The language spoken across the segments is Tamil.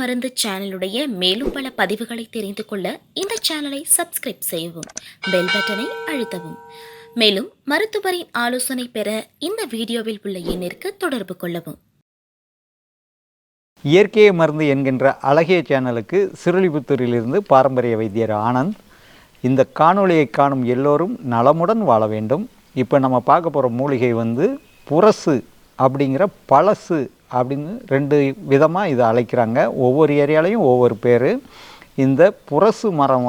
மருந்து சேனலுடைய மேலும் பல பதிவுகளை தெரிந்து கொள்ள இந்த சேனலை சப்ஸ்கிரைப் செய்யவும், பெல் பட்டனை அழுத்தவும். மேலும் மருத்துவரின் ஆலோசனை பெற இந்த வீடியோவில் உள்ள எண்ணிற்கு தொடர்பு கொள்ளவும். இயற்கையை மருந்து என்கின்ற அழகிய சேனலுக்கு சிறுலிபுத்தூரிலிருந்து பாரம்பரிய வைத்தியர் ஆனந்த். இந்த காணொளியை காணும் எல்லோரும் நலமுடன் வாழ வேண்டும். இப்போ நம்ம பார்க்க போகிற மூலிகை புரசு அப்படிங்கிற பழசு அப்படின்னு ரெண்டு விதமாக இதை அழைக்கிறாங்க. ஒவ்வொரு ஏரியாலையும் ஒவ்வொரு பேர். இந்த புரசு மரம்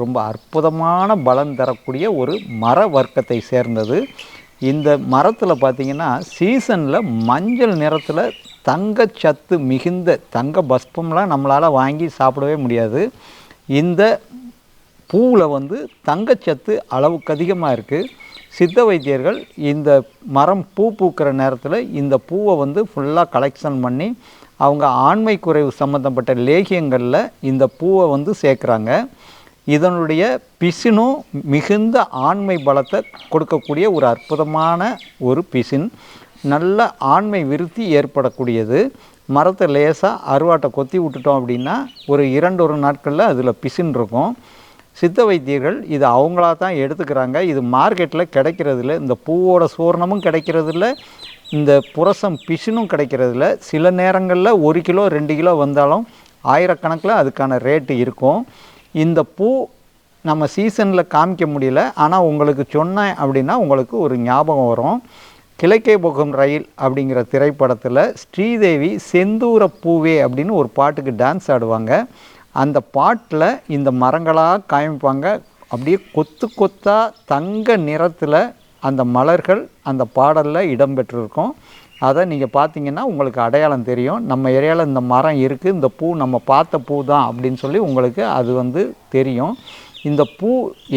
ரொம்ப அற்புதமான பலன் தரக்கூடிய ஒரு மர வர்க்கத்தை சேர்ந்தது. இந்த மரத்தில் பார்த்திங்கன்னா சீசனில் மஞ்சள் நிறத்தில் தங்கச்சத்து மிகுந்த தங்க பஸ்பம்லாம் நம்மளால் வாங்கி சாப்பிடவே முடியாது. இந்த பூவில் தங்கச்சத்து அளவுக்கு அதிகமாக இருக்குது. சித்த வைத்தியர்கள் இந்த மரம் பூ பூக்கிற நேரத்தில் இந்த பூவை ஃபுல்லாக கலெக்ஷன் பண்ணி அவங்க ஆண்மை குறைவு சம்மந்தப்பட்ட லேகியங்களில் இந்த பூவை சேர்க்குறாங்க. இதனுடைய பிசினும் மிகுந்த ஆண்மை பலத்தை கொடுக்கக்கூடிய ஒரு அற்புதமான ஒரு பிசின். நல்ல ஆண்மை விருத்தி ஏற்படக்கூடியது. மரத்தை லேசாக அருவாட்டை கொத்தி விட்டுட்டோம் அப்படின்னா ஒரு 2 நாட்களில் அதில் பிசின் இருக்கும். சித்த வைத்தியர்கள் இது அவங்களா தான் எடுத்துக்கிறாங்க. இது மார்க்கெட்டில் கிடைக்கிறதில்ல. இந்த பூவோட சூர்ணமும் கிடைக்கிறதில்ல, இந்த புரசம் பிசினும் கிடைக்கிறதில்ல. சில நேரங்களில் 1 கிலோ 2 கிலோ வந்தாலும் ஆயிரக்கணக்கில் அதுக்கான ரேட்டு இருக்கும். இந்த பூ நம்ம சீசனில் காமிக்க முடியல, ஆனால் உங்களுக்கு சொன்னேன் அப்படின்னா உங்களுக்கு ஒரு ஞாபகம் வரும். கிழக்கே போகும் ரயில் அப்படிங்கிற திரைப்படத்தில் ஸ்ரீதேவி செந்தூர பூவே அப்படின்னு ஒரு பாட்டுக்கு டான்ஸ் ஆடுவாங்க. அந்த பாட்டில் இந்த மரங்களாக காமிப்பாங்க. அப்படியே கொத்து கொத்தாக தங்க நிறத்தில் அந்த மலர்கள் அந்த பாடலில் இடம்பெற்றிருக்கும். அதை நீங்கள் பார்த்தீங்கன்னா உங்களுக்கு அடையாளம் தெரியும். நம்ம ஏரியாவில் இந்த மரம் இருக்குது, இந்த பூ நம்ம பார்த்த பூ தான் அப்படின்னு சொல்லி உங்களுக்கு அது தெரியும். இந்த பூ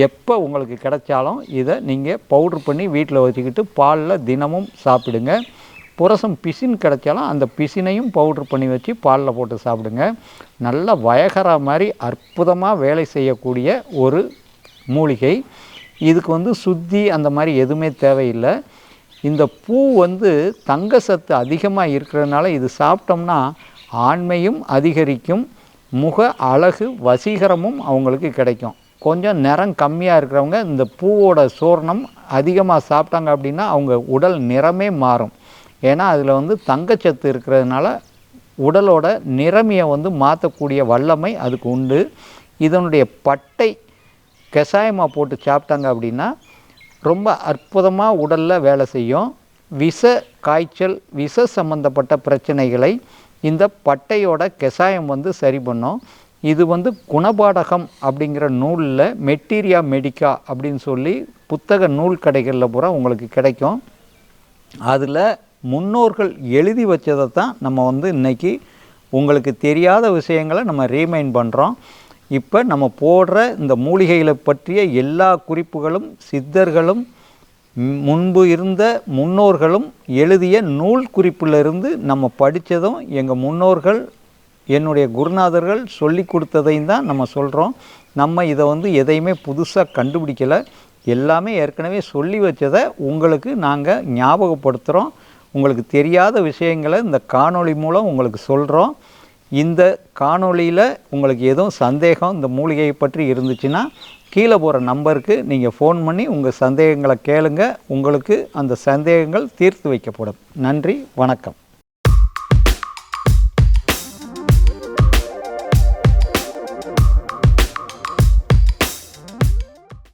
எப்போ உங்களுக்கு கிடைச்சாலும் இதை நீங்கள் பவுட்ரு பண்ணி வீட்டில் வச்சுக்கிட்டு பாலில் தினமும் சாப்பிடுங்க. புரசம் பிசின் கிடைச்சாலும் அந்த பிசினையும் பவுட்ரு பண்ணி வச்சு பாலில் போட்டு சாப்பிடுங்க. நல்ல வயகரா மாதிரி அற்புதமாக வேலை செய்யக்கூடிய ஒரு மூலிகை. இதுக்கு சுத்தி அந்த மாதிரி எதுவுமே தேவையில்லை. இந்த பூ தங்க சத்து அதிகமாக இருக்கிறதுனால இது சாப்பிட்டோம்னா ஆண்மையும் அதிகரிக்கும், முக அழகு வசீகரமும் அவங்களுக்கு கிடைக்கும். கொஞ்சம் நிறம் கம்மியாக இருக்கிறவங்க இந்த பூவோட சூர்ணம் அதிகமாக சாப்பிட்டாங்க அப்படின்னா அவங்க உடல் நிறமே மாறும். ஏன்னா அதில் தங்கச்சத்து இருக்கிறதுனால உடலோட நிறமையை மாற்றக்கூடிய வல்லமை அதுக்கு உண்டு. இதனுடைய பட்டை கஷாயமாக போட்டு சாப்பிட்டாங்க அப்படின்னா ரொம்ப அற்புதமாக உடலில் வேலை செய்யும். விஷ காய்ச்சல் விஷ சம்பந்தப்பட்ட பிரச்சனைகளை இந்த பட்டையோட கஷாயம் சரி பண்ணும். இது குணபாடகம் அப்படிங்கிற நூலில் மெட்டீரியா மெடிக்கா அப்படின்னு சொல்லி புத்தக நூல் கடைகளில் பூரா உங்களுக்கு கிடைக்கும். அதில் முன்னோர்கள் எழுதி வச்சதை தான் நம்ம இன்றைக்கி உங்களுக்கு தெரியாத விஷயங்களை நம்ம ரீமைண்ட் பண்ணுறோம். இப்போ நம்ம போடுற இந்த மூலிகைகளை பற்றிய எல்லா குறிப்புகளும் சித்தர்களும் முன்பு இருந்த முன்னோர்களும் எழுதிய நூல் குறிப்பிலிருந்து நம்ம படித்ததும் எங்கள் முன்னோர்கள் என்னுடைய குருநாதர்கள் சொல்லி கொடுத்ததையும் தான் நம்ம சொல்கிறோம். நம்ம இதை எதையுமே புதுசாக கண்டுபிடிக்கலை. எல்லாமே ஏற்கனவே சொல்லி வச்சதை உங்களுக்கு நாங்கள் ஞாபகப்படுத்துகிறோம். உங்களுக்கு தெரியாத விஷயங்களை இந்த காணொளி மூலம் உங்களுக்கு சொல்கிறோம். இந்த காணொளியில் உங்களுக்கு எதுவும் சந்தேகம் இந்த மூலிகையை பற்றி இருந்துச்சுன்னா கீழே போகிற நம்பருக்கு நீங்கள் ஃபோன் பண்ணி உங்கள் சந்தேகங்களை கேளுங்க. உங்களுக்கு அந்த சந்தேகங்கள் தீர்த்து வைக்கப்படும். நன்றி, வணக்கம்.